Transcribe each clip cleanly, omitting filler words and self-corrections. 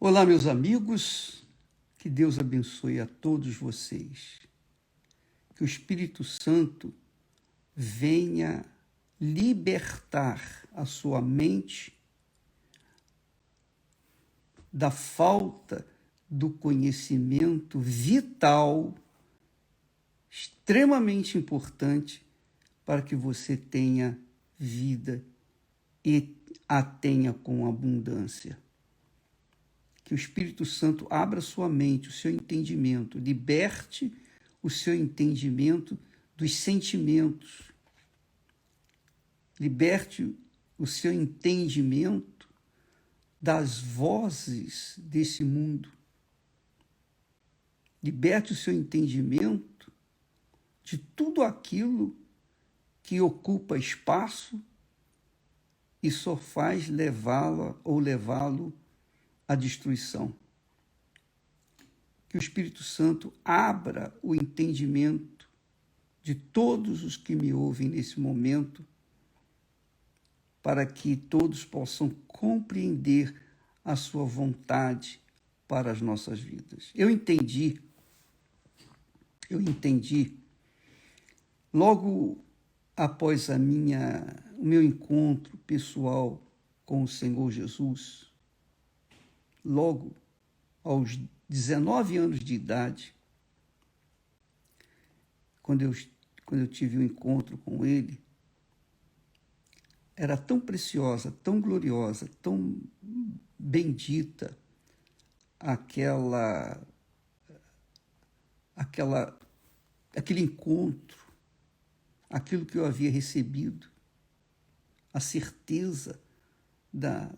Olá, meus amigos, que Deus abençoe a todos vocês. Que o Espírito Santo venha libertar a sua mente da falta do conhecimento vital, extremamente importante para que você tenha vida e a tenha com abundância. Que o Espírito Santo abra sua mente, o seu entendimento, liberte o seu entendimento dos sentimentos, liberte o seu entendimento das vozes desse mundo, liberte o seu entendimento de tudo aquilo que ocupa espaço e só faz levá-lo à destruição. Que o Espírito Santo abra o entendimento de todos os que me ouvem nesse momento, para que todos possam compreender a sua vontade para as nossas vidas. Eu entendi, logo após o meu encontro pessoal com o Senhor Jesus, logo aos 19 anos de idade, quando eu tive um encontro com ele, era tão preciosa, tão gloriosa, tão bendita aquele encontro, aquilo que eu havia recebido, a certeza da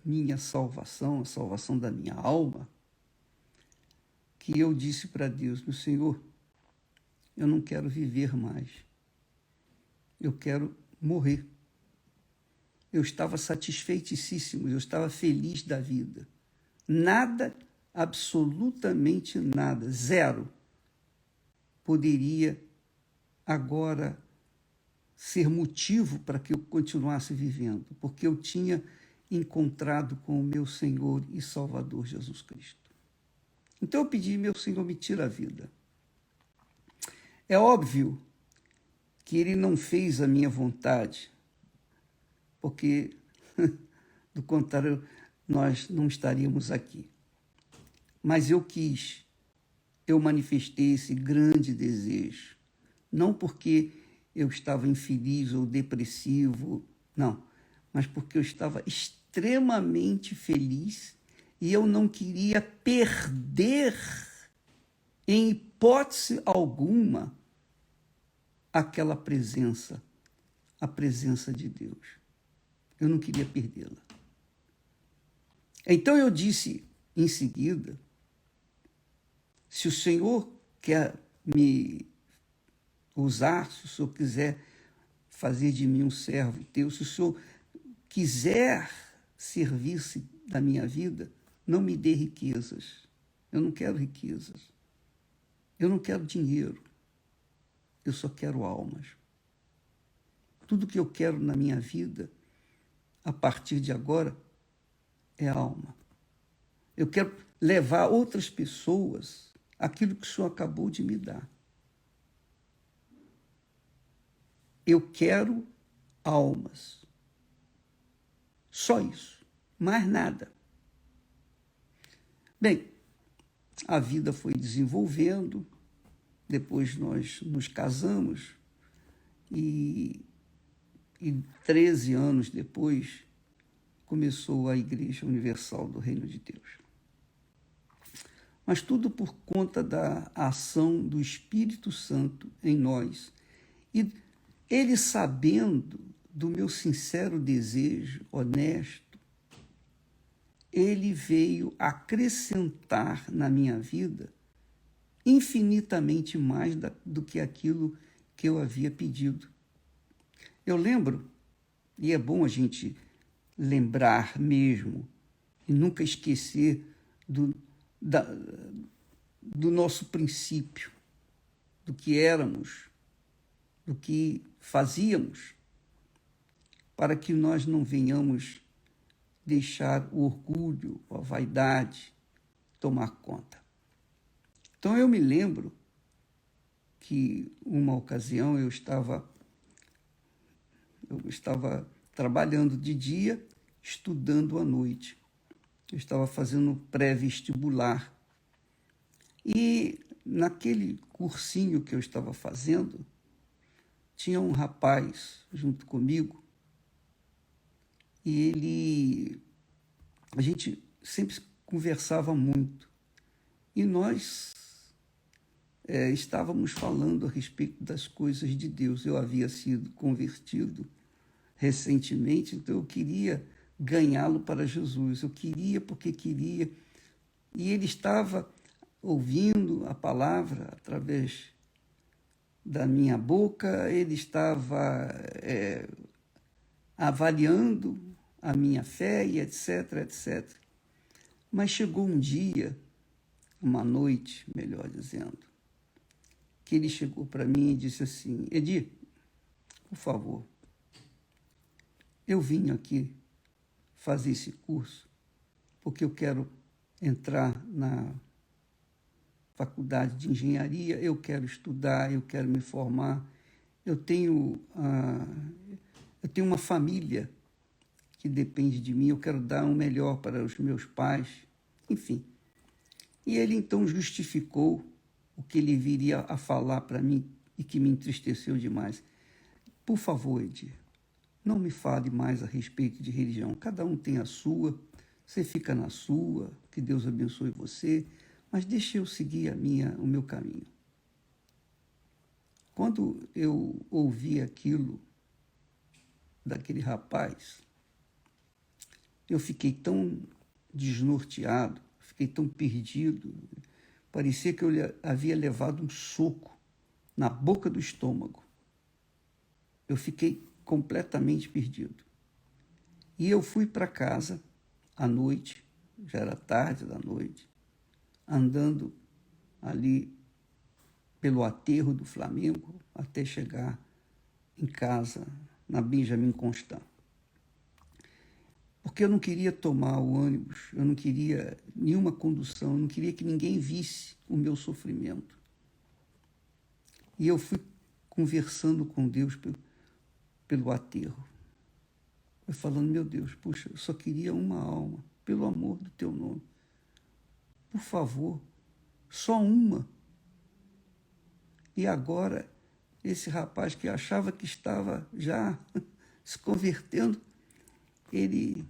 minha salvação, a salvação da minha alma, que eu disse para Deus: meu Senhor, eu não quero viver mais, eu quero morrer. Eu estava satisfeitíssimo, eu estava feliz da vida. Nada, absolutamente nada, zero, poderia agora ser motivo para que eu continuasse vivendo, porque eu tinha encontrado com o meu Senhor e Salvador Jesus Cristo. Então eu pedi: meu Senhor, me tira a vida. É óbvio que Ele não fez a minha vontade, porque, do contrário, nós não estaríamos aqui. Mas eu manifestei esse grande desejo, não porque eu estava infeliz ou depressivo, não, mas porque eu estava extremamente feliz e eu não queria perder, em hipótese alguma, aquela presença, a presença de Deus. Eu não queria perdê-la. Então eu disse em seguida: se o Senhor quer me usar, se o Senhor quiser fazer de mim um servo teu, se o Senhor quiser servir-se da minha vida, não me dê riquezas. Eu não quero riquezas. Eu não quero dinheiro. Eu só quero almas. Tudo que eu quero na minha vida, a partir de agora, é alma. Eu quero levar a outras pessoas aquilo que o Senhor acabou de me dar. Eu quero almas. Só isso. Mais nada. Bem, a vida foi desenvolvendo, depois nós nos casamos e 13 anos depois começou a Igreja Universal do Reino de Deus. Mas tudo por conta da ação do Espírito Santo em nós. E Ele, sabendo do meu sincero desejo, honesto, Ele veio acrescentar na minha vida infinitamente mais do que aquilo que eu havia pedido. Eu lembro, e é bom a gente lembrar mesmo, e nunca esquecer do nosso princípio, do que éramos, do que fazíamos, para que nós não venhamos deixar o orgulho, a vaidade tomar conta. Então eu me lembro que uma ocasião eu estava trabalhando de dia, estudando à noite. Eu estava fazendo pré-vestibular. E naquele cursinho que eu estava fazendo, tinha um rapaz junto comigo e a gente sempre conversava muito. E nós estávamos falando a respeito das coisas de Deus. Eu havia sido convertido recentemente, então eu queria ganhá-lo para Jesus. Eu queria porque queria. E ele estava ouvindo a palavra através da minha boca, ele estava avaliando a minha fé e etc, etc. Mas chegou um dia, uma noite, melhor dizendo, que ele chegou para mim e disse assim: Edir, por favor, eu vim aqui fazer esse curso porque eu quero entrar na faculdade de engenharia, eu quero estudar, eu quero me formar, eu tenho uma família que depende de mim, eu quero dar o melhor para os meus pais, enfim. E ele então justificou o que ele viria a falar para mim e que me entristeceu demais. Por favor, Edir, não me fale mais a respeito de religião. Cada um tem a sua, você fica na sua, que Deus abençoe você, mas deixe eu seguir o meu caminho. Quando eu ouvi aquilo daquele rapaz, eu fiquei tão desnorteado, fiquei tão perdido, parecia que eu havia levado um soco na boca do estômago. Eu fiquei completamente perdido. E eu fui para casa à noite, já era tarde da noite, andando ali pelo aterro do Flamengo até chegar em casa, na Benjamin Constant. Porque eu não queria tomar o ônibus, eu não queria nenhuma condução, eu não queria que ninguém visse o meu sofrimento. E eu fui conversando com Deus pelo aterro. Eu falando: meu Deus, puxa, eu só queria uma alma, pelo amor do teu nome. Por favor, só uma. E agora, esse rapaz que achava que estava já se convertendo, ele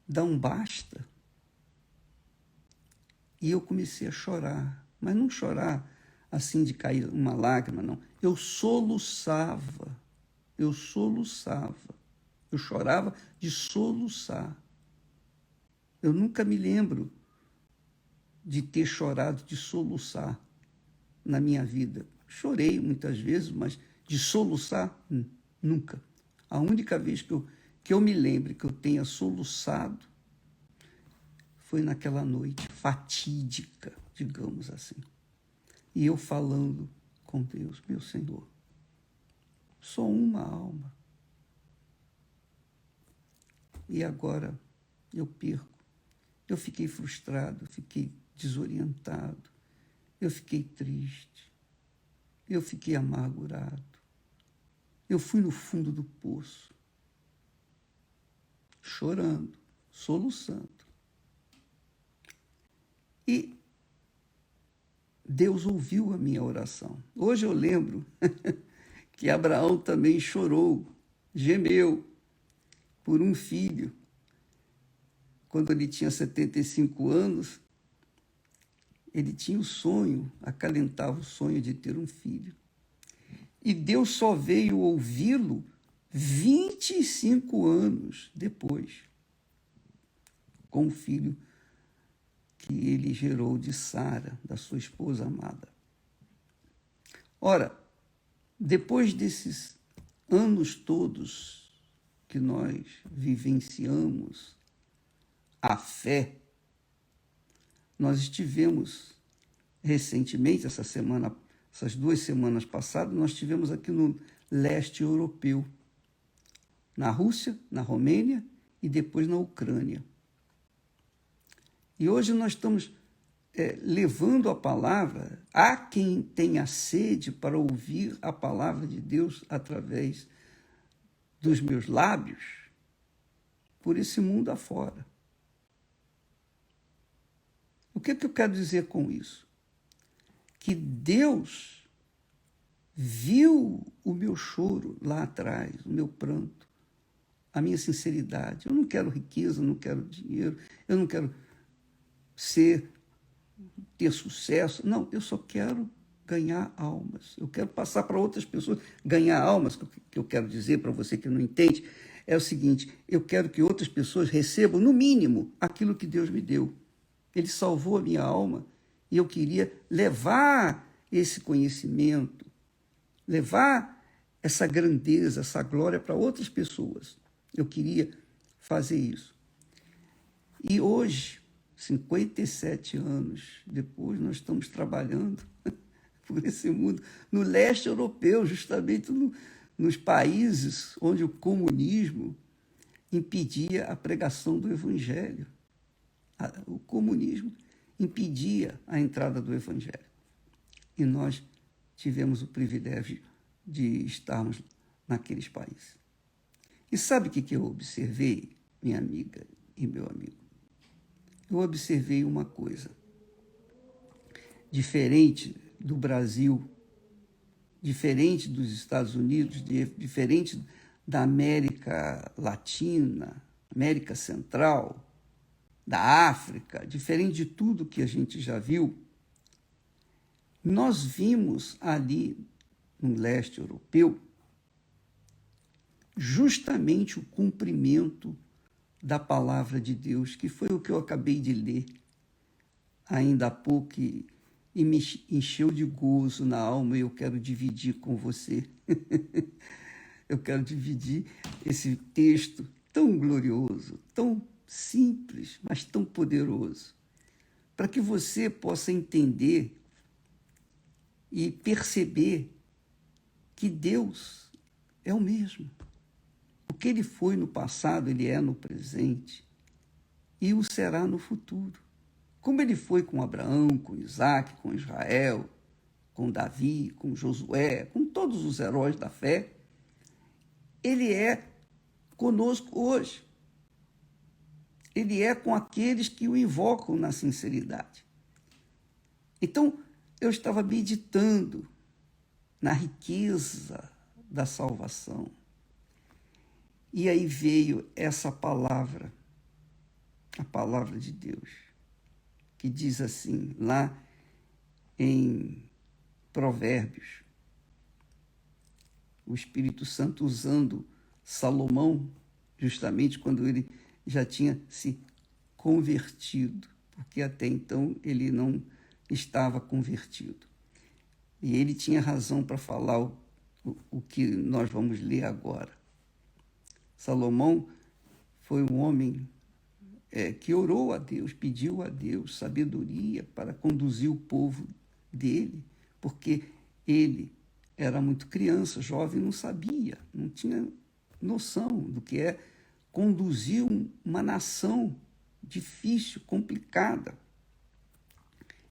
dá um basta. E eu comecei a chorar, mas não chorar assim de cair uma lágrima, não. Eu soluçava, eu chorava de soluçar. Eu nunca me lembro de ter chorado de soluçar na minha vida. Chorei muitas vezes, mas de soluçar, nunca. A única vez que eu me lembre que eu tenha soluçado foi naquela noite fatídica, digamos assim. E eu falando com Deus: meu Senhor, só uma alma. E agora eu perco. Eu fiquei frustrado, fiquei desorientado, eu fiquei triste, eu fiquei amargurado. Eu fui no fundo do poço, chorando, soluçando. E Deus ouviu a minha oração. Hoje eu lembro que Abraão também chorou, gemeu por um filho. Quando ele tinha 75 anos, ele tinha o sonho, acalentava o sonho de ter um filho. E Deus só veio ouvi-lo 25 anos depois, com o filho que ele gerou de Sara, da sua esposa amada. Ora, depois desses anos todos que nós vivenciamos a fé, nós estivemos recentemente, essas 2 semanas passadas, nós estivemos aqui no leste europeu, na Rússia, na Romênia e depois na Ucrânia. E hoje nós estamos levando a palavra a quem tenha sede para ouvir a palavra de Deus através dos meus lábios, por esse mundo afora. O que eu quero dizer com isso? Que Deus viu o meu choro lá atrás, o meu pranto, a minha sinceridade. Eu não quero riqueza, eu não quero dinheiro, eu não quero ter sucesso. Não, eu só quero ganhar almas. Eu quero passar para outras pessoas. Ganhar almas, que eu quero dizer para você que não entende, é o seguinte: eu quero que outras pessoas recebam, no mínimo, aquilo que Deus me deu. Ele salvou a minha alma e eu queria levar esse conhecimento, levar essa grandeza, essa glória para outras pessoas. Eu queria fazer isso. E hoje, 57 anos depois, nós estamos trabalhando por esse mundo, no leste europeu, justamente nos países onde o comunismo impedia a pregação do evangelho. O comunismo impedia a entrada do evangelho. E nós tivemos o privilégio de estarmos naqueles países. E sabe o que eu observei, minha amiga e meu amigo? Eu observei uma coisa. Diferente do Brasil, diferente dos Estados Unidos, diferente da América Latina, América Central, da África, diferente de tudo que a gente já viu, nós vimos ali no leste europeu justamente o cumprimento da palavra de Deus, que foi o que eu acabei de ler ainda há pouco e me encheu de gozo na alma, e eu quero dividir com você. Eu quero dividir esse texto tão glorioso, tão simples, mas tão poderoso, para que você possa entender e perceber que Deus é o mesmo. O que ele foi no passado, ele é no presente e o será no futuro. Como ele foi com Abraão, com Isaac, com Israel, com Davi, com Josué, com todos os heróis da fé, ele é conosco hoje. Ele é com aqueles que o invocam na sinceridade. Então, eu estava meditando na riqueza da salvação. E aí veio essa palavra, a palavra de Deus, que diz assim, lá em Provérbios, o Espírito Santo usando Salomão, justamente quando ele já tinha se convertido, porque até então ele não estava convertido. E ele tinha razão para falar o que nós vamos ler agora. Salomão foi um homem que orou a Deus, pediu a Deus sabedoria para conduzir o povo dele, porque ele era muito criança, jovem, não sabia, não tinha noção do que é conduzir uma nação difícil, complicada.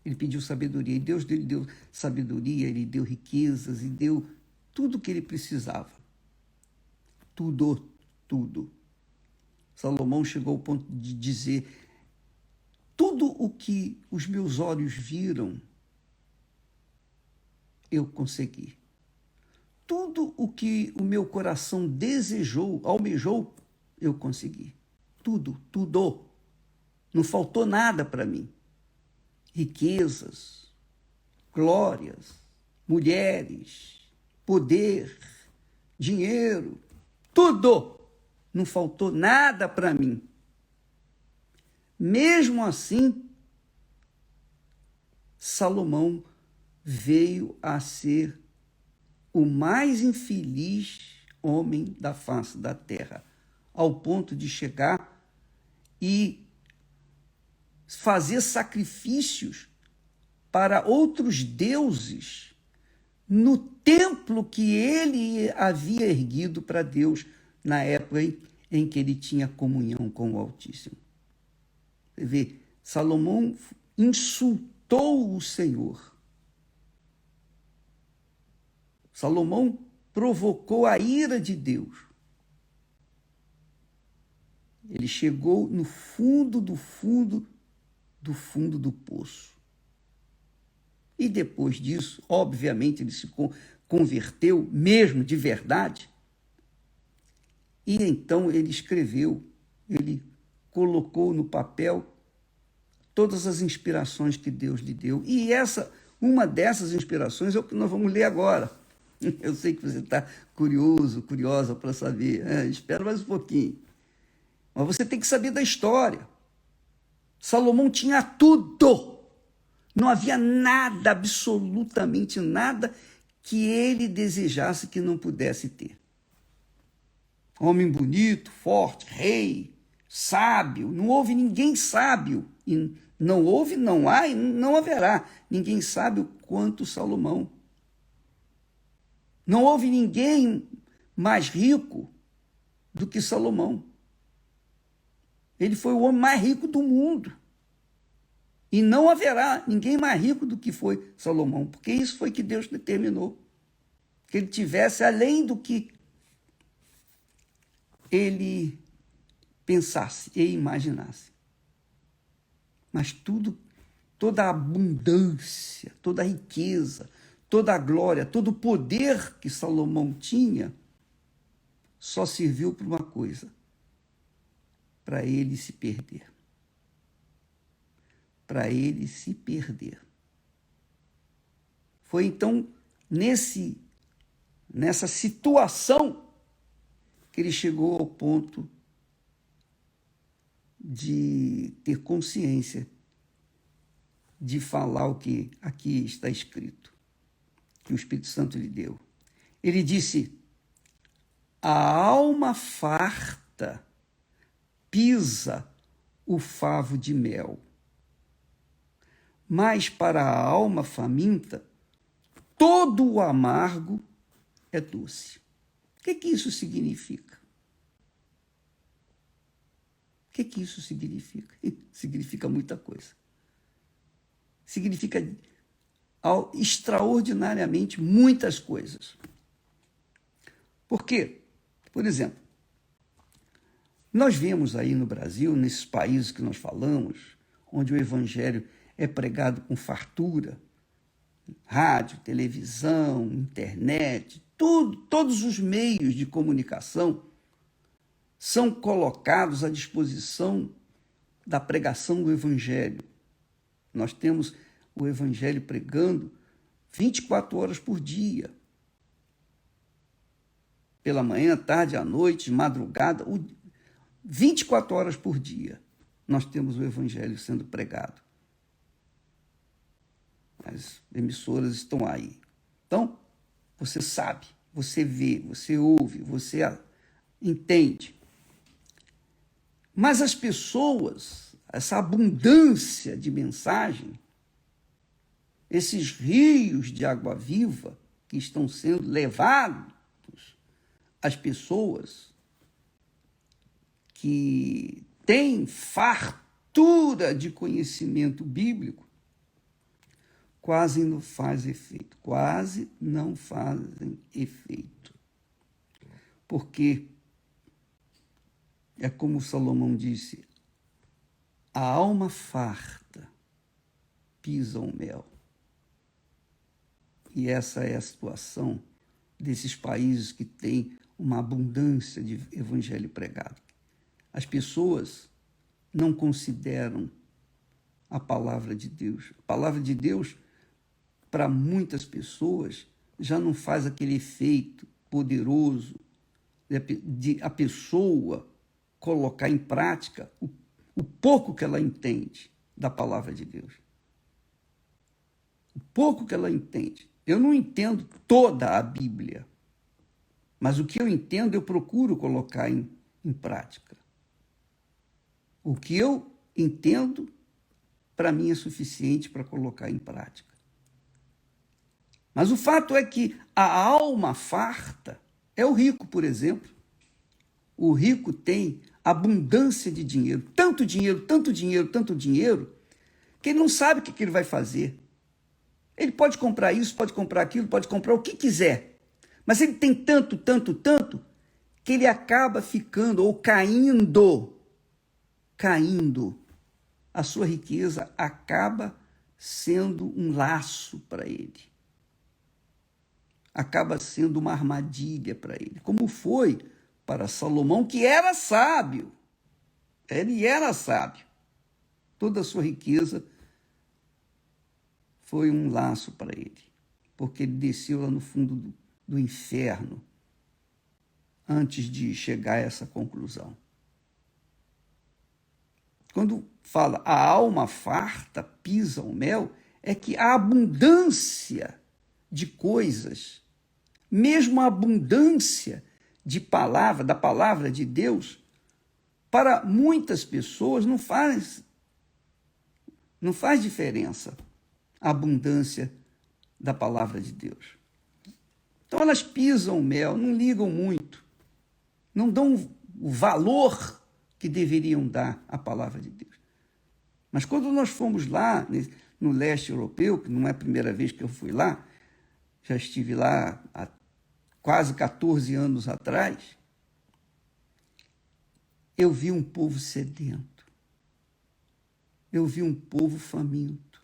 Ele pediu sabedoria, e Deus lhe deu sabedoria, ele deu riquezas, e deu tudo o que ele precisava. Tudo. Salomão chegou ao ponto de dizer: tudo o que os meus olhos viram, eu consegui. Tudo o que o meu coração desejou, almejou, eu consegui. Tudo. Não faltou nada para mim. Riquezas, glórias, mulheres, poder, dinheiro, tudo. Não faltou nada para mim. Mesmo assim, Salomão veio a ser o mais infeliz homem da face da terra, ao ponto de chegar e fazer sacrifícios para outros deuses no templo que ele havia erguido para Deus na época em que ele tinha comunhão com o Altíssimo. Você vê, Salomão insultou o Senhor. Salomão provocou a ira de Deus. Ele chegou no fundo do fundo do fundo do poço. E depois disso, obviamente, ele se converteu, mesmo de verdade. E então ele escreveu, ele colocou no papel todas as inspirações que Deus lhe deu. E uma dessas inspirações é o que nós vamos ler agora. Eu sei que você está curiosa para saber. Espera mais um pouquinho. Mas você tem que saber da história. Salomão tinha tudo. Não havia nada, absolutamente nada, que ele desejasse que não pudesse ter. Homem bonito, forte, rei, sábio. Não houve ninguém sábio. E não houve, não há e não haverá ninguém sábio quanto Salomão. Não houve ninguém mais rico do que Salomão. Ele foi o homem mais rico do mundo. E não haverá ninguém mais rico do que foi Salomão, porque isso foi que Deus determinou. Que ele tivesse além do que ele pensasse e imaginasse. Mas toda a abundância, toda a riqueza, toda a glória, todo o poder que Salomão tinha, só serviu para uma coisa: para ele se perder. Para ele se perder. Foi então nessa situação que ele chegou ao ponto de ter consciência de falar o que aqui está escrito, que o Espírito Santo lhe deu. Ele disse: a alma farta pisa o favo de mel, mas para a alma faminta todo o amargo é doce. O que isso significa? O que isso significa? Significa muita coisa. Significa extraordinariamente muitas coisas. Por quê? Por exemplo, nós vemos aí no Brasil, nesses países que nós falamos, onde o evangelho é pregado com fartura, rádio, televisão, internet, todos os meios de comunicação são colocados à disposição da pregação do evangelho. Nós temos o evangelho pregando 24 horas por dia. Pela manhã, tarde, à noite, madrugada, 24 horas por dia, nós temos o evangelho sendo pregado. As emissoras estão aí. Então, você sabe, você vê, você ouve, você entende. Mas as pessoas, essa abundância de mensagem, esses rios de água viva que estão sendo levados às pessoas que têm fartura de conhecimento bíblico, quase não faz efeito, quase não fazem efeito. Porque é como Salomão disse: a alma farta pisa o mel. E essa é a situação desses países que têm uma abundância de evangelho pregado. As pessoas não consideram a palavra de Deus. A palavra de Deus, para muitas pessoas, já não faz aquele efeito poderoso de a pessoa colocar em prática o pouco que ela entende da palavra de Deus. O pouco que ela entende. Eu não entendo toda a Bíblia, mas o que eu entendo eu procuro colocar em prática. O que eu entendo, para mim, é suficiente para colocar em prática. Mas o fato é que a alma farta é o rico, por exemplo. O rico tem abundância de dinheiro, tanto dinheiro, tanto dinheiro, tanto dinheiro, que ele não sabe o que ele vai fazer. Ele pode comprar isso, pode comprar aquilo, pode comprar o que quiser. Mas ele tem tanto, tanto, tanto, que ele acaba ficando ou caindo. A sua riqueza acaba sendo um laço para ele. Acaba sendo uma armadilha para ele. Como foi para Salomão, que era sábio. Ele era sábio. Toda a sua riqueza foi um laço para ele, porque ele desceu lá no fundo do inferno antes de chegar a essa conclusão. Quando fala a alma farta pisa o mel, é que a abundância de coisas, mesmo a abundância de palavra, da palavra de Deus, para muitas pessoas não faz diferença a abundância da palavra de Deus. Então elas pisam o mel, não ligam muito, não dão o valor que deveriam dar à palavra de Deus. Mas quando nós fomos lá, no leste europeu, que não é a primeira vez que eu fui lá, já estive lá há quase 14 anos atrás, eu vi um povo sedento, eu vi um povo faminto,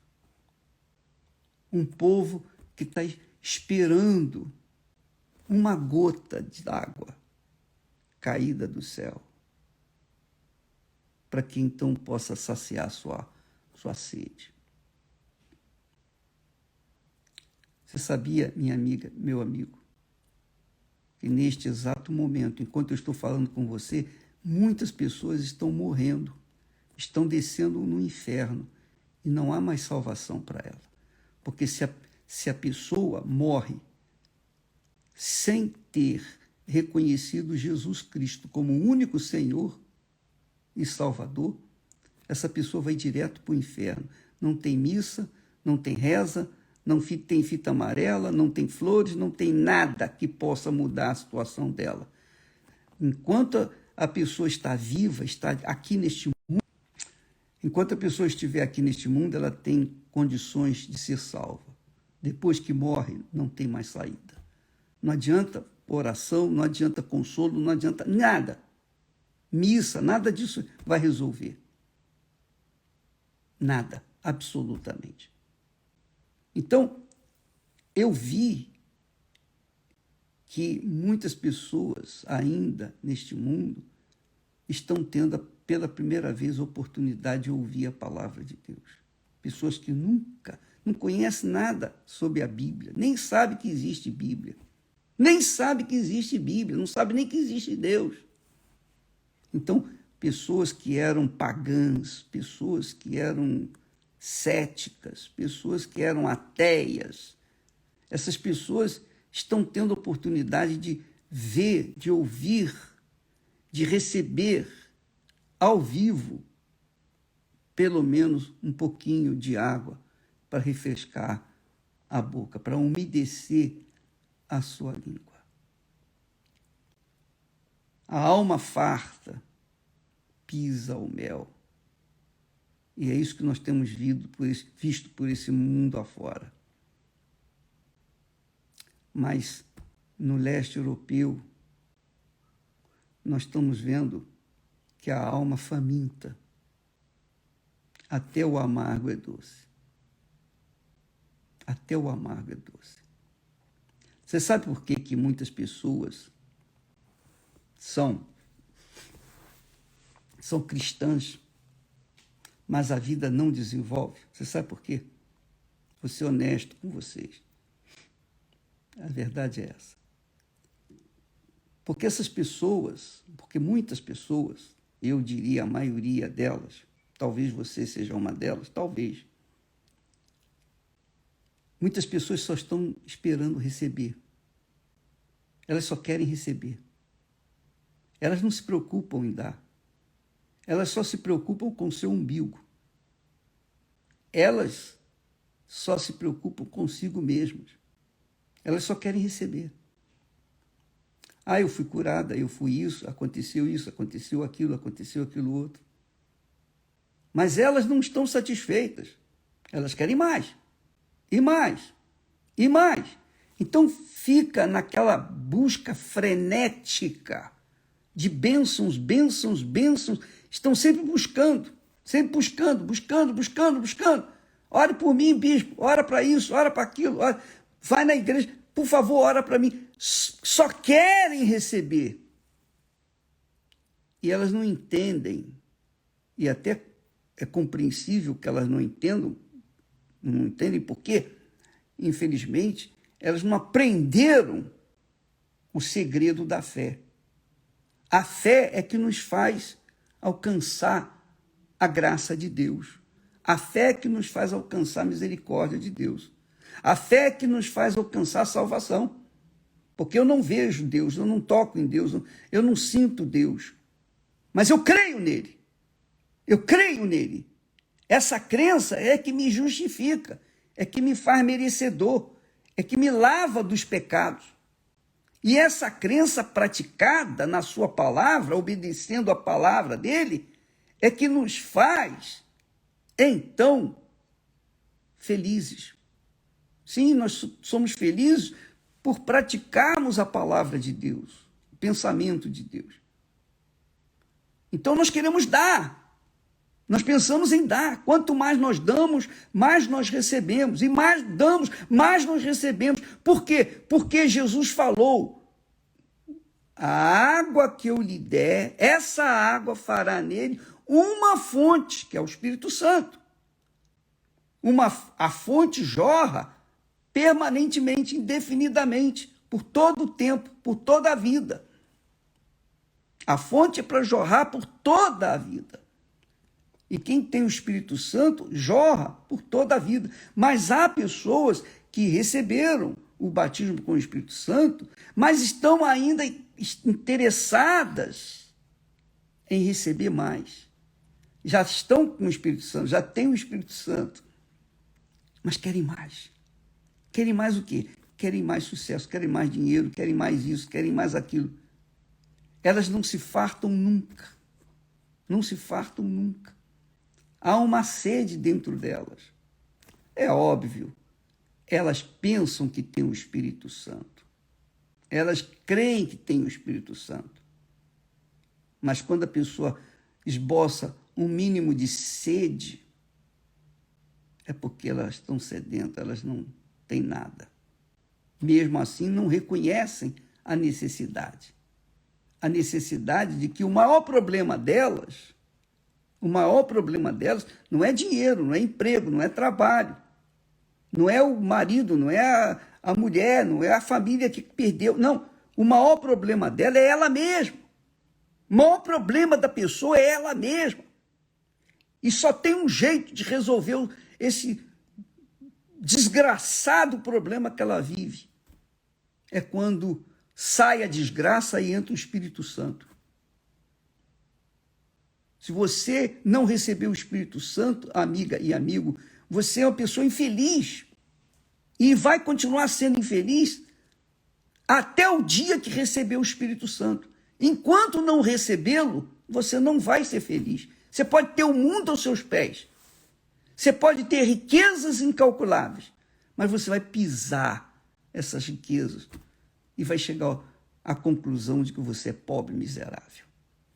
um povo que está esperando uma gota de água caída do céu, para que então possa saciar sua sede. Você sabia, minha amiga, meu amigo, que neste exato momento, enquanto eu estou falando com você, muitas pessoas estão morrendo, estão descendo no inferno e não há mais salvação para ela. Porque se a pessoa morre sem ter reconhecido Jesus Cristo como o único Senhor e Salvador, essa pessoa vai direto para o inferno. Não tem missa, não tem reza, não tem fita amarela, não tem flores, não tem nada que possa mudar a situação dela. Enquanto a pessoa está viva, está aqui neste mundo, enquanto a pessoa estiver aqui neste mundo, ela tem condições de ser salva. Depois que morre, não tem mais saída. Não adianta oração, não adianta consolo, não adianta nada. Missa, nada disso vai resolver. Nada, absolutamente. Então, eu vi que muitas pessoas ainda neste mundo estão tendo pela primeira vez a oportunidade de ouvir a palavra de Deus. Pessoas que nunca, não conhecem nada sobre a Bíblia, nem sabem que existe Bíblia. Nem sabe que existe Bíblia, não sabe nem que existe Deus. Então, pessoas que eram pagãs, pessoas que eram céticas, pessoas que eram ateias, essas pessoas estão tendo a oportunidade de ver, de ouvir, de receber ao vivo, pelo menos um pouquinho de água para refrescar a boca, para umedecer a sua língua. A alma farta pisa o mel. E é isso que nós temos visto por esse mundo afora. Mas no leste europeu, nós estamos vendo que a alma faminta, até o amargo é doce. Até o amargo é doce. Você sabe por que muitas pessoas são cristãs, mas a vida não desenvolve? Você sabe por quê? Vou ser honesto com vocês. A verdade é essa. Porque muitas pessoas, eu diria a maioria delas, talvez você seja uma delas, talvez. Muitas pessoas só estão esperando receber. Elas só querem receber. Elas não se preocupam em dar. Elas só se preocupam com o seu umbigo. Elas só se preocupam consigo mesmas. Elas só querem receber. Ah, eu fui curada, eu fui isso, aconteceu aquilo outro. Mas elas não estão satisfeitas. Elas querem mais, e mais, e mais. Então fica naquela busca frenética de bênçãos, bênçãos, bênçãos. Estão sempre buscando, buscando. Ore por mim, bispo, ora para isso, ora para aquilo, ora. Vai na igreja, por favor, ora para mim. Só querem receber. E elas não entendem, e até é compreensível que elas não entendem porque, infelizmente, elas não aprenderam o segredo da fé. A fé é que nos faz alcançar a graça de Deus. A fé é que nos faz alcançar a misericórdia de Deus. A fé é que nos faz alcançar a salvação. Porque eu não vejo Deus, eu não toco em Deus, eu não sinto Deus. Mas eu creio nele. Eu creio nele. Essa crença é que me justifica, é que me faz merecedor, é que me lava dos pecados. E essa crença praticada na sua palavra, obedecendo a palavra dele, é que nos faz, então, felizes. Sim, nós somos felizes por praticarmos a palavra de Deus, o pensamento de Deus. Então nós queremos dar. Nós pensamos em dar. Quanto mais nós damos, mais nós recebemos. E mais damos, mais nós recebemos. Por quê? Porque Jesus falou: a água que eu lhe der, essa água fará nele uma fonte, que é o Espírito Santo. A fonte jorra permanentemente, indefinidamente, por todo o tempo, por toda a vida. A fonte é para jorrar por toda a vida. E quem tem o Espírito Santo jorra por toda a vida. Mas há pessoas que receberam o batismo com o Espírito Santo, mas estão ainda interessadas em receber mais. Já estão com o Espírito Santo, já têm o Espírito Santo, mas querem mais. Querem mais o quê? Querem mais sucesso, querem mais dinheiro, querem mais isso, querem mais aquilo. Elas não se fartam nunca. Não se fartam nunca. Há uma sede dentro delas. É óbvio. Elas pensam que têm o Espírito Santo. Elas creem que têm o Espírito Santo. Mas quando a pessoa esboça um mínimo de sede, é porque elas estão sedentas, elas não têm nada. Mesmo assim, não reconhecem a necessidade. A necessidade de que o maior problema delas não é dinheiro, não é emprego, não é trabalho. Não é o marido, não é a mulher, não é a família que perdeu. Não, o maior problema dela é ela mesma. O maior problema da pessoa é ela mesma. E só tem um jeito de resolver esse desgraçado problema que ela vive. É quando sai a desgraça e entra o Espírito Santo. Se você não recebeu o Espírito Santo, amiga e amigo, você é uma pessoa infeliz. E vai continuar sendo infeliz até o dia que receber o Espírito Santo. Enquanto não recebê-lo, você não vai ser feliz. Você pode ter o mundo aos seus pés. Você pode ter riquezas incalculáveis. Mas você vai pisar essas riquezas e vai chegar à conclusão de que você é pobre e miserável.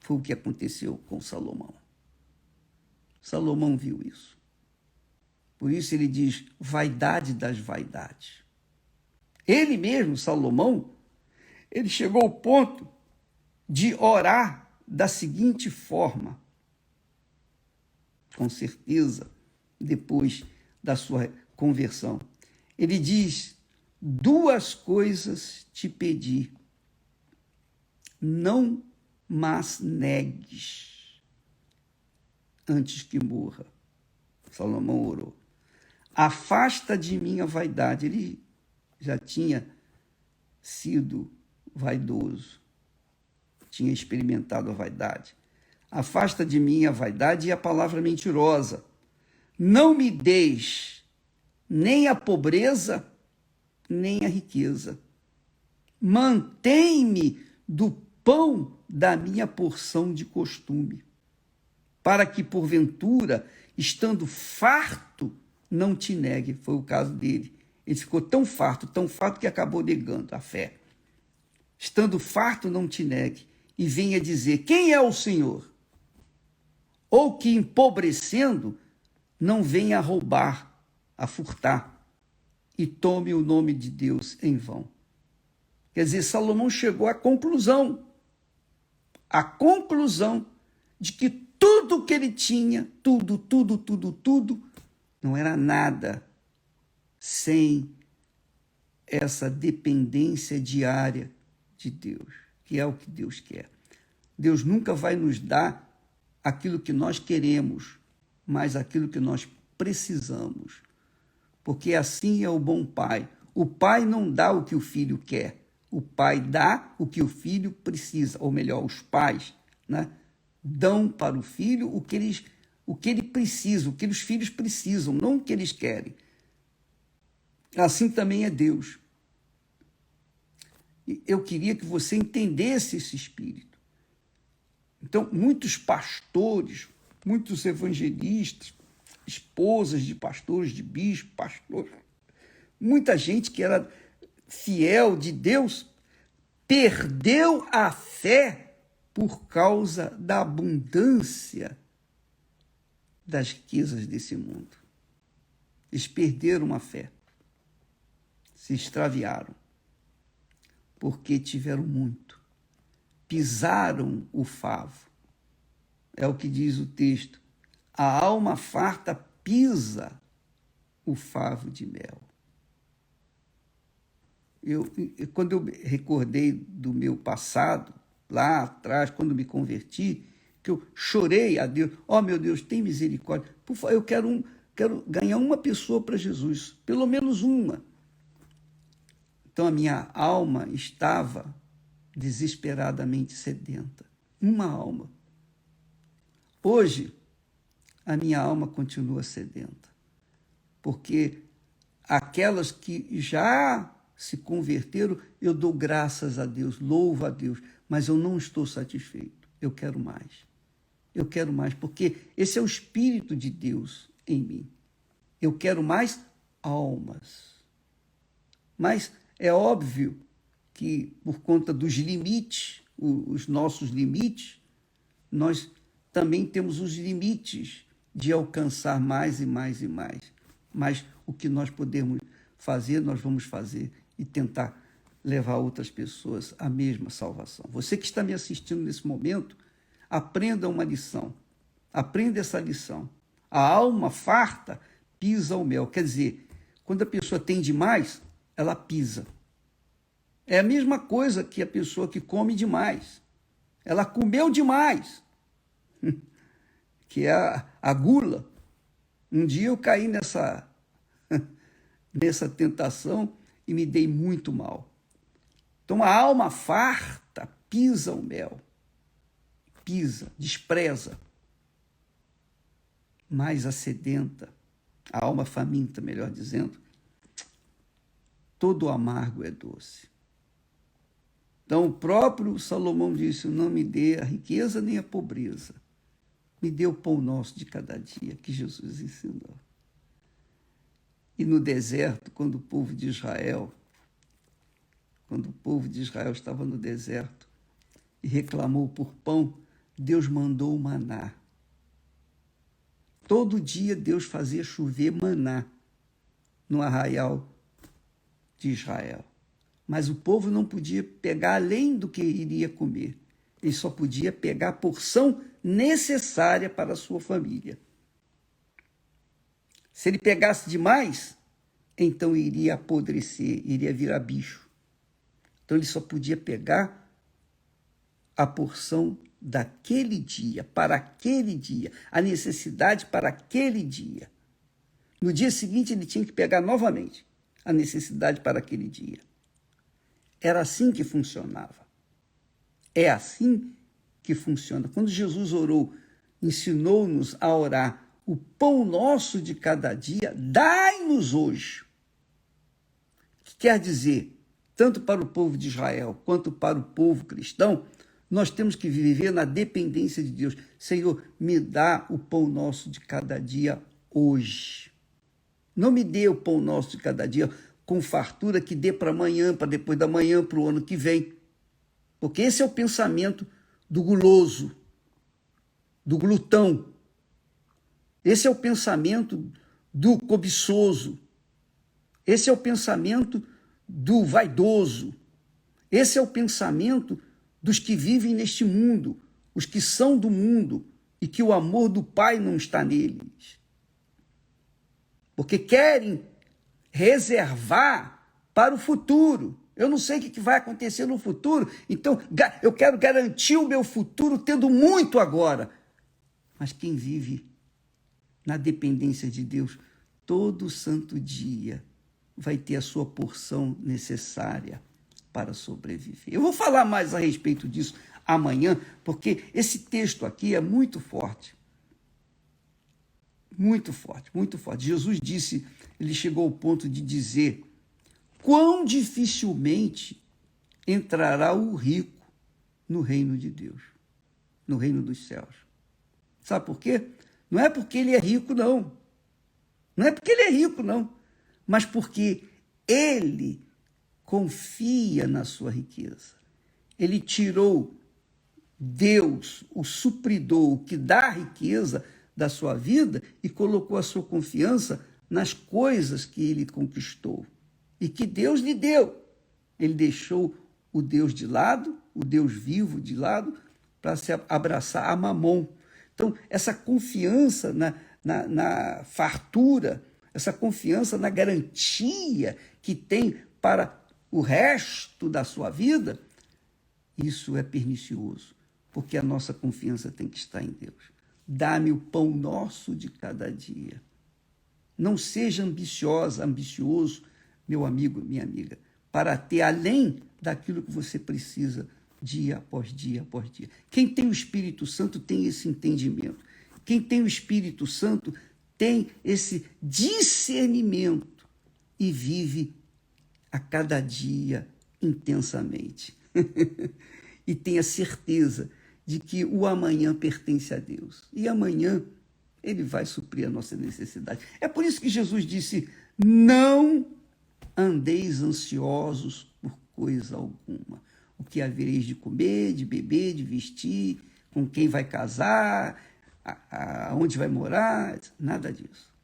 Foi o que aconteceu com Salomão. Salomão viu isso. Por isso ele diz, vaidade das vaidades. Ele mesmo, Salomão, ele chegou ao ponto de orar da seguinte forma. Com certeza, depois da sua conversão. Ele diz, 2 coisas te pedi, não mas negues antes que morra. Salomão orou. Afasta de mim a vaidade. Ele já tinha sido vaidoso, tinha experimentado a vaidade. Afasta de mim a vaidade e a palavra mentirosa. Não me deis nem a pobreza, nem a riqueza. Mantém-me do pão da minha porção de costume, para que, porventura, estando farto, não te negue. Foi o caso dele. Ele ficou tão farto que acabou negando a fé. Estando farto, não te negue, e venha dizer: quem é o Senhor? Ou que, empobrecendo, não venha a roubar, a furtar, e tome o nome de Deus em vão. Quer dizer, Salomão chegou à conclusão de que tudo que ele tinha, tudo, não era nada sem essa dependência diária de Deus, que é o que Deus quer. Deus nunca vai nos dar aquilo que nós queremos, mas aquilo que nós precisamos. Porque assim é o bom pai. O pai não dá o que o filho quer. O pai dá o que o filho precisa. Ou melhor, os pais, né, dão para o filho o que ele precisa, o que os filhos precisam, não o que eles querem. Assim também é Deus. Eu queria que você entendesse esse espírito. Então, muitos pastores, muitos evangelistas, esposas de pastores, de bispos, pastores, muita gente que era fiel de Deus, perdeu a fé por causa da abundância das riquezas desse mundo. Eles perderam a fé, se extraviaram, porque tiveram muito, pisaram o favo. É o que diz o texto: a alma farta pisa o favo de mel. Quando eu recordei do meu passado, lá atrás, quando me converti, que eu chorei a Deus: ó, meu Deus, tem misericórdia, por favor, eu quero ganhar uma pessoa para Jesus, pelo menos uma. Então a minha alma estava desesperadamente sedenta, uma alma. Hoje, a minha alma continua sedenta, porque aquelas que já se converteram, eu dou graças a Deus, louvo a Deus, mas eu não estou satisfeito. Eu quero mais. Eu quero mais, porque esse é o Espírito de Deus em mim. Eu quero mais almas. Mas é óbvio que, por conta dos limites, os nossos limites, nós também temos os limites de alcançar mais e mais e mais. Mas o que nós podemos fazer, nós vamos fazer e tentar levar outras pessoas à mesma salvação. Você que está me assistindo nesse momento, aprenda uma lição. Aprenda essa lição. A alma farta pisa o mel. Quer dizer, quando a pessoa tem demais, ela pisa. É a mesma coisa que a pessoa que come demais. Ela comeu demais, que é a gula. Um dia eu caí nessa tentação e me dei muito mal. Então a alma farta pisa o mel, pisa, despreza. Mas a sedenta, a alma faminta, melhor dizendo, todo o amargo é doce. Então o próprio Salomão disse: não me dê a riqueza nem a pobreza, me dê o pão nosso de cada dia, que Jesus ensinou. E no deserto, quando o povo de Israel estava no deserto e reclamou por pão, Deus mandou o maná. Todo dia Deus fazia chover maná no arraial de Israel. Mas o povo não podia pegar além do que iria comer. Ele só podia pegar a porção necessária para a sua família. Se ele pegasse demais, então iria apodrecer, iria virar bicho. Então ele só podia pegar a porção daquele dia, para aquele dia, a necessidade para aquele dia. No dia seguinte ele tinha que pegar novamente a necessidade para aquele dia. Era assim que funcionava. É assim que funciona. Quando Jesus orou, ensinou-nos a orar: o pão nosso de cada dia, dai-nos hoje. Que quer dizer tanto para o povo de Israel quanto para o povo cristão, nós temos que viver na dependência de Deus. Senhor, me dá o pão nosso de cada dia hoje. Não me dê o pão nosso de cada dia com fartura que dê para amanhã, para depois da manhã, para o ano que vem. Porque esse é o pensamento do guloso, do glutão. Esse é o pensamento do cobiçoso. Esse é o pensamento do vaidoso. Esse é o pensamento dos que vivem neste mundo, os que são do mundo e que o amor do Pai não está neles. Porque querem reservar para o futuro. Eu não sei o que vai acontecer no futuro, então eu quero garantir o meu futuro tendo muito agora. Mas quem vive na dependência de Deus todo santo dia vai ter a sua porção necessária para sobreviver. Eu vou falar mais a respeito disso amanhã, porque esse texto aqui é muito forte. Muito forte, muito forte. Jesus disse, ele chegou ao ponto de dizer, quão dificilmente entrará o rico no reino de Deus, no reino dos céus. Sabe por quê? Não é porque ele é rico, não. Não é porque ele é rico, não. Mas porque ele confia na sua riqueza. Ele tirou Deus, o supridor, o que dá a riqueza da sua vida, e colocou a sua confiança nas coisas que ele conquistou e que Deus lhe deu. Ele deixou o Deus de lado, o Deus vivo de lado, para se abraçar a Mamon. Então, essa confiança na fartura, essa confiança na garantia que tem para o resto da sua vida, isso é pernicioso, porque a nossa confiança tem que estar em Deus. Dá-me o pão nosso de cada dia. Não seja ambicioso, meu amigo, minha amiga, para ter além daquilo que você precisa dia após dia após dia. Quem tem o Espírito Santo tem esse entendimento. Quem tem o Espírito Santo tem esse discernimento e vive a cada dia intensamente. E tem a certeza de que o amanhã pertence a Deus. E amanhã ele vai suprir a nossa necessidade. É por isso que Jesus disse, não andeis ansiosos por coisa alguma. O que havereis de comer, de beber, de vestir, com quem vai casar, aonde vai morar, nada disso.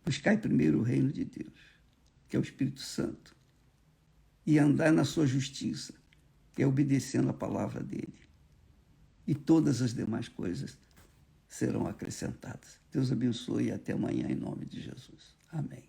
Buscai primeiro o reino de Deus, que é o Espírito Santo, e andar na sua justiça, que é obedecendo a palavra dele. E todas as demais coisas serão acrescentadas. Deus abençoe e até amanhã, em nome de Jesus. Amém.